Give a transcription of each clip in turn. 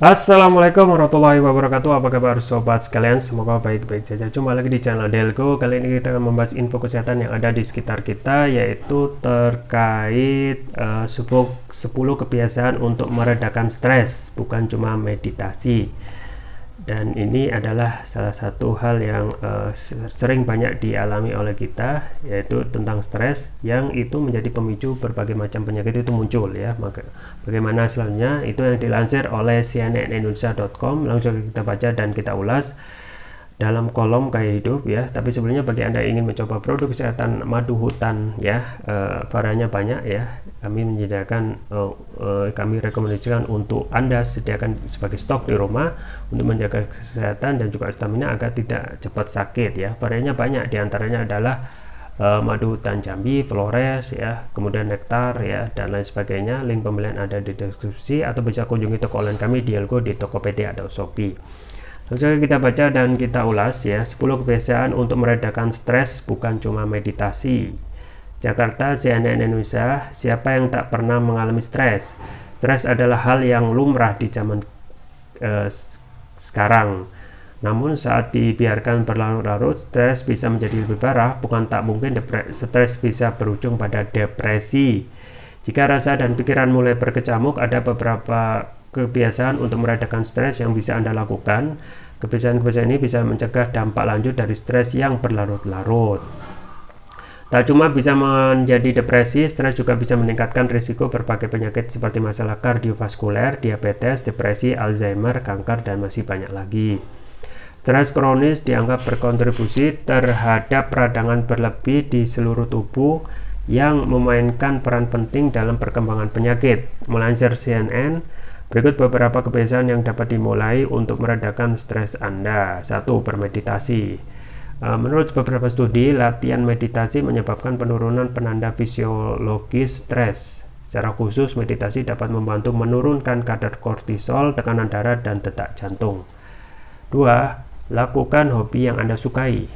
Assalamualaikum warahmatullahi wabarakatuh. Apa kabar sobat sekalian? Semoga baik-baik saja. Jumpa lagi di channel Delco. Kali ini kita akan membahas info kesehatan yang ada di sekitar kita, yaitu terkait 10 kebiasaan untuk meredakan stres, bukan cuma meditasi. Dan ini adalah salah satu hal yang sering banyak dialami oleh kita, yaitu tentang stres, yang itu menjadi pemicu berbagai macam penyakit itu muncul ya. Maka bagaimana selanjutnya itu yang dilansir oleh cnnindonesia.com. Langsung kita baca dan kita ulas dalam kolom gaya hidup ya. Tapi sebelumnya bagi Anda yang ingin mencoba produk kesehatan madu hutan ya, variannya banyak ya. Kami menyediakan, kami rekomendasikan untuk Anda sediakan sebagai stok di rumah untuk menjaga kesehatan dan juga stamina agar tidak cepat sakit ya. Variannya banyak, diantaranya adalah madu hutan Jambi, Flores ya, kemudian nektar ya, dan lain sebagainya. Link pembelian ada di deskripsi atau bisa kunjungi toko online kami di Delco di Tokopedia atau Shopee. Langsung kita baca dan kita ulas ya. 10 kebiasaan untuk meredakan stres, bukan cuma meditasi. Jakarta, CNN Indonesia. Siapa yang tak pernah mengalami stres? Stres adalah hal yang lumrah di zaman sekarang. Namun saat dibiarkan berlarut-larut, stres bisa menjadi lebih parah. Bukan tak mungkin stres bisa berujung pada depresi. Jika rasa dan pikiran mulai berkecamuk, ada beberapa kebiasaan untuk meredakan stres yang bisa Anda lakukan. Kebiasaan-kebiasaan ini bisa mencegah dampak lanjut dari stres yang berlarut-larut. Tak cuma bisa menjadi depresi, stres juga bisa meningkatkan risiko berbagai penyakit seperti masalah kardiovaskuler, diabetes, depresi, Alzheimer, kanker, dan masih banyak lagi. Stres kronis dianggap berkontribusi terhadap peradangan berlebih di seluruh tubuh yang memainkan peran penting dalam perkembangan penyakit. Melansir CNN, berikut beberapa kebiasaan yang dapat dimulai untuk meredakan stres Anda. 1. Bermeditasi. Menurut beberapa studi, latihan meditasi menyebabkan penurunan penanda fisiologis stres. Secara khusus, meditasi dapat membantu menurunkan kadar kortisol, tekanan darah, dan detak jantung. 2. Lakukan hobi yang Anda sukai.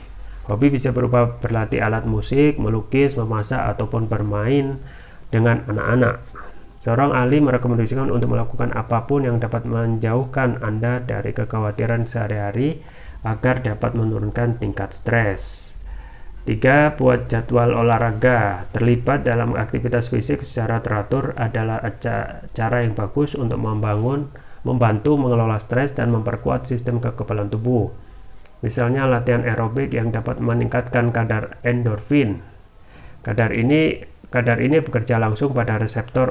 Hobi bisa berupa berlatih alat musik, melukis, memasak, ataupun bermain dengan anak-anak. Seorang ahli merekomendasikan untuk melakukan apapun yang dapat menjauhkan Anda dari kekhawatiran sehari-hari agar dapat menurunkan tingkat stres. 3. Buat jadwal olahraga. Terlibat dalam aktivitas fisik secara teratur adalah cara yang bagus untuk membantu mengelola stres dan memperkuat sistem kekebalan tubuh. Misalnya latihan aerobik yang dapat meningkatkan kadar endorfin. Kadar ini bekerja langsung pada reseptor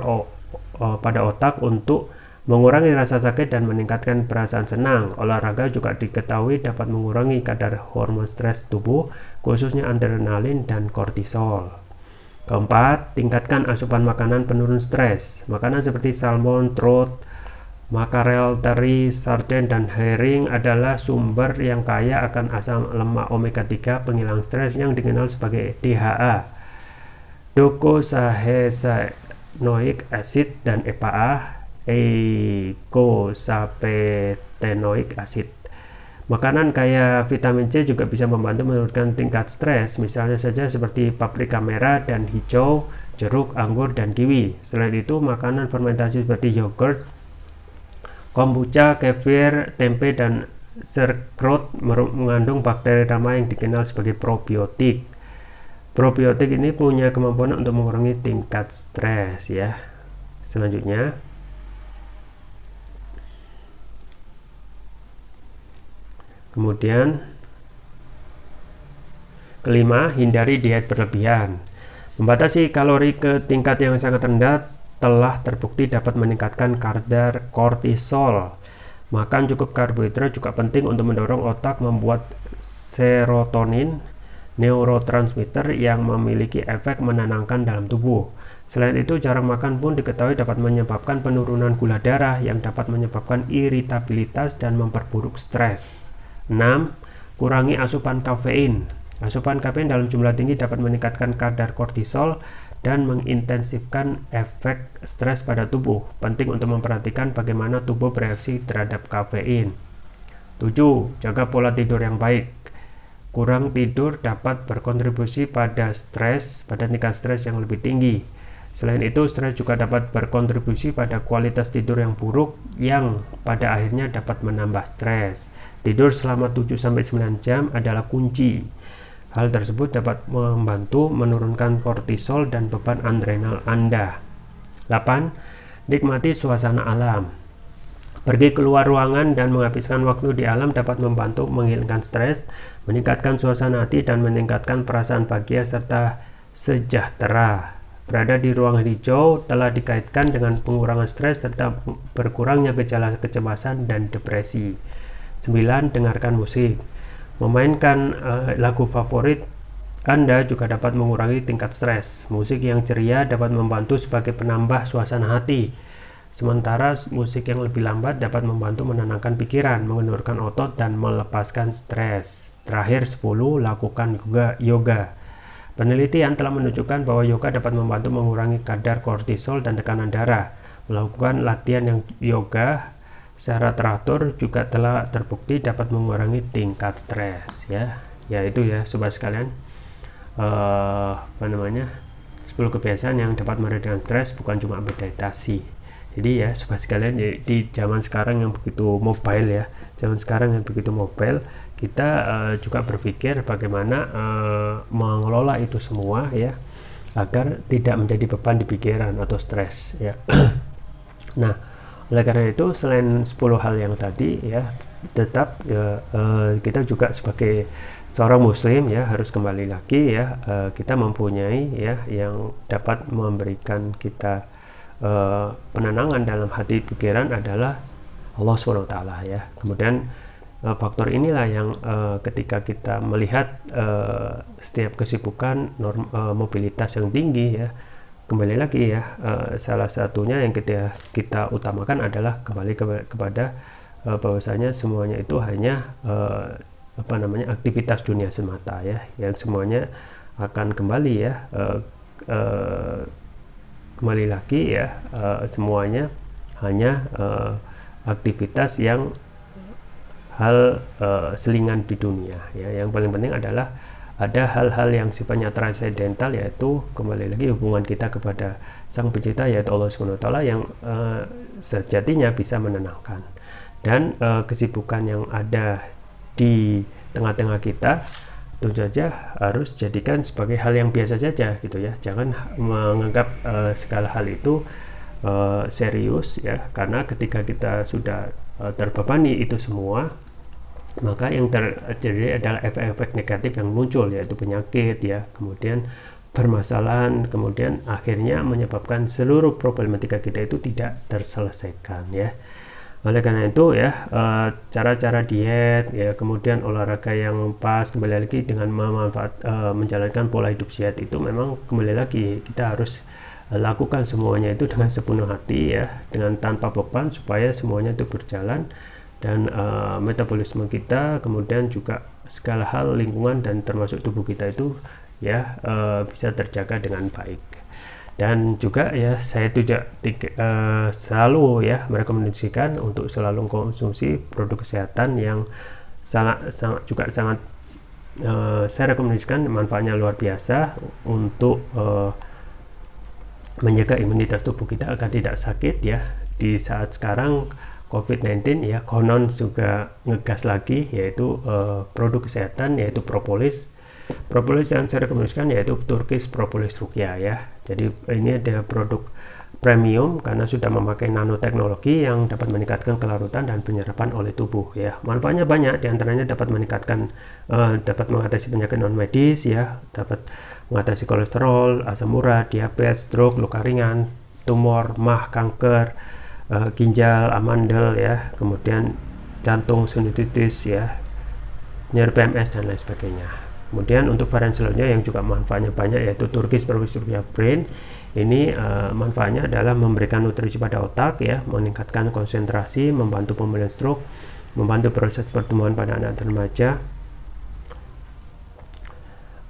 pada otak untuk mengurangi rasa sakit dan meningkatkan perasaan senang. Olahraga juga diketahui dapat mengurangi kadar hormon stres tubuh, khususnya adrenalin dan kortisol. 4. Tingkatkan asupan makanan penurun stres. Makanan seperti salmon, trout, makarel, teri, sarden, dan herring adalah sumber yang kaya akan asam lemak omega 3 penghilang stres yang dikenal sebagai DHA, docosahexaenoic acid, dan EPA, eicosapentaenoic acid. Makanan kaya vitamin C juga bisa membantu menurunkan tingkat stres, misalnya saja seperti paprika merah dan hijau, jeruk, anggur, dan kiwi. Selain itu, makanan fermentasi seperti yogurt, kombucha, kefir, tempe, dan sauerkraut mengandung bakteri ramah yang dikenal sebagai probiotik. Probiotik ini punya kemampuan untuk mengurangi tingkat stres ya. Selanjutnya, kemudian kelima, hindari diet berlebihan. Membatasi kalori ke tingkat yang sangat rendah telah terbukti dapat meningkatkan kadar kortisol. Makan cukup karbohidrat juga penting untuk mendorong otak membuat serotonin, neurotransmitter yang memiliki efek menenangkan dalam tubuh. Selain itu, jarang makan pun diketahui dapat menyebabkan penurunan gula darah yang dapat menyebabkan iritabilitas dan memperburuk stres. 6. Kurangi asupan kafein. Asupan kafein dalam jumlah tinggi dapat meningkatkan kadar kortisol dan mengintensifkan efek stres pada tubuh. Penting untuk memperhatikan bagaimana tubuh bereaksi terhadap kafein. 7. Jaga pola tidur yang baik. Kurang tidur dapat berkontribusi pada tingkat stres yang lebih tinggi. Selain itu, stres juga dapat berkontribusi pada kualitas tidur yang buruk yang pada akhirnya dapat menambah stres. Tidur selama 7-9 jam adalah kunci. Hal tersebut dapat membantu menurunkan kortisol dan beban adrenal Anda. 8. Nikmati suasana alam. Pergi keluar ruangan dan menghabiskan waktu di alam dapat membantu menghilangkan stres, meningkatkan suasana hati, dan meningkatkan perasaan bahagia serta sejahtera. Berada di ruangan hijau telah dikaitkan dengan pengurangan stres serta berkurangnya gejala kecemasan dan depresi. 9. Dengarkan musik. Memainkan lagu favorit Anda juga dapat mengurangi tingkat stres. Musik yang ceria dapat membantu sebagai penambah suasana hati. Sementara musik yang lebih lambat dapat membantu menenangkan pikiran, mengendurkan otot, dan melepaskan stres. Terakhir 10. Lakukan yoga. Penelitian telah menunjukkan bahwa yoga dapat membantu mengurangi kadar kortisol dan tekanan darah. Melakukan latihan yang yoga secara teratur juga telah terbukti dapat mengurangi tingkat stres, ya. Ya itu ya sobat sekalian. 10 kebiasaan yang dapat meredakan stres, bukan cuma meditasi. Jadi ya sobat sekalian, di zaman sekarang yang begitu mobile kita juga berpikir bagaimana mengelola itu semua ya, agar tidak menjadi beban di pikiran atau stres ya. Nah, oleh karena itu selain 10 hal yang tadi ya, tetap kita juga sebagai seorang muslim ya harus kembali lagi ya, kita mempunyai ya yang dapat memberikan kita penenangan dalam hati pikiran adalah Allah SWT ya. Kemudian faktor inilah yang ketika kita melihat setiap kesibukan mobilitas yang tinggi ya, kembali lagi ya, salah satunya yang kita utamakan adalah kembali kepada bahwasanya semuanya itu hanya aktivitas dunia semata ya, yang semuanya akan kembali ya, kembali lagi ya, semuanya hanya aktivitas yang hal selingan di dunia ya. Yang paling penting adalah ada hal-hal yang sifatnya transendental, yaitu kembali lagi hubungan kita kepada Sang Pencipta yaitu Allah SWT yang sejatinya bisa menenangkan. Dan kesibukan yang ada di tengah-tengah kita tentu saja harus jadikan sebagai hal yang biasa saja gitu ya. Jangan menganggap segala hal itu serius ya, karena ketika kita sudah terbebani itu semua, maka yang terjadi adalah efek-efek negatif yang muncul, yaitu penyakit ya, kemudian permasalahan, kemudian akhirnya menyebabkan seluruh problematika kita itu tidak terselesaikan ya. Oleh karena itu ya, cara-cara diet ya, kemudian olahraga yang pas, kembali lagi dengan menjalankan pola hidup sehat itu memang kembali lagi kita harus lakukan semuanya itu dengan sepenuh hati ya, dengan tanpa beban, supaya semuanya itu berjalan dan metabolisme kita, kemudian juga segala hal lingkungan dan termasuk tubuh kita itu ya bisa terjaga dengan baik. Dan juga ya saya juga selalu ya merekomendasikan untuk selalu konsumsi produk kesehatan yang sangat saya rekomendasikan, manfaatnya luar biasa untuk menjaga imunitas tubuh kita agar tidak sakit ya. Di saat sekarang COVID-19 ya, konon juga ngegas lagi, yaitu produk kesehatan yaitu propolis yang saya rekomendasikan yaitu Turkish Propolis Ruqyah ya. Jadi ini ada produk premium karena sudah memakai nanoteknologi yang dapat meningkatkan kelarutan dan penyerapan oleh tubuh ya. Manfaatnya banyak, diantaranya dapat dapat mengatasi penyakit non medis ya, dapat mengatasi kolesterol, asam urat, diabetes, stroke, luka ringan, tumor, mah, kanker, ginjal, amandel ya, kemudian jantung, sinusitis ya, nyeri PMS dan lain sebagainya. Kemudian untuk varian selanjutnya yang juga manfaatnya banyak yaitu Turkish Propolis Ruqyah Brain. Ini manfaatnya adalah memberikan nutrisi pada otak ya, meningkatkan konsentrasi, membantu pemulihan stroke, membantu proses pertumbuhan pada anak dan remaja,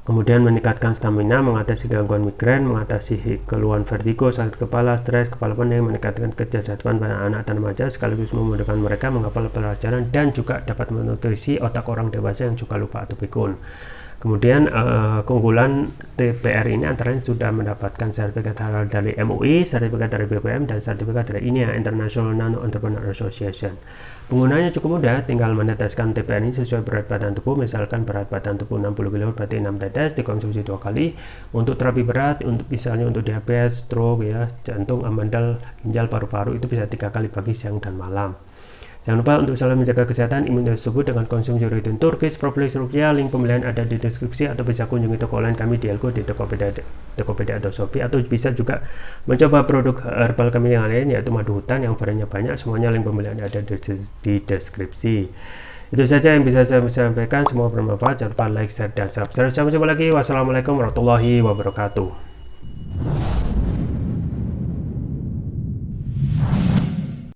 kemudian meningkatkan stamina, mengatasi gangguan migrain, mengatasi keluhan vertigo, sakit kepala, stres, kepala pening, meningkatkan kecerdasan pada anak dan remaja, sekaligus memudahkan mereka menghafal pelajaran dan juga dapat menutrisi otak orang dewasa yang juga lupa atau pikun. Kemudian keunggulan TPR ini antaranya sudah mendapatkan sertifikat halal dari MUI, sertifikat dari BPOM, dan sertifikat dari INEA, International Nano Entrepreneur Association. Penggunanya cukup mudah, tinggal meneteskan TPR ini sesuai berat badan tubuh. Misalkan berat badan tubuh 60 kg berarti 6 tetes, dikonsumsi 2 kali. Untuk terapi berat, misalnya untuk diabetes, stroke, ya, jantung, amandel, ginjal, paru-paru, itu bisa 3 kali pagi, siang, dan malam. Jangan lupa untuk selalu menjaga kesehatan imunitas tubuh dengan konsumsi rutin Turkish Propolis Ruqyah. Link pembelian ada di deskripsi, atau bisa kunjungi toko online kami di Elgo, di Tokopedia atau Shopee, atau bisa juga mencoba produk herbal kami yang lain, yaitu madu hutan yang variannya banyak. Semuanya link pembelian ada di deskripsi. Itu saja yang bisa saya sampaikan, semoga bermanfaat. Jangan lupa like, share, dan subscribe. Sampai jumpa lagi. Wassalamualaikum warahmatullahi wabarakatuh.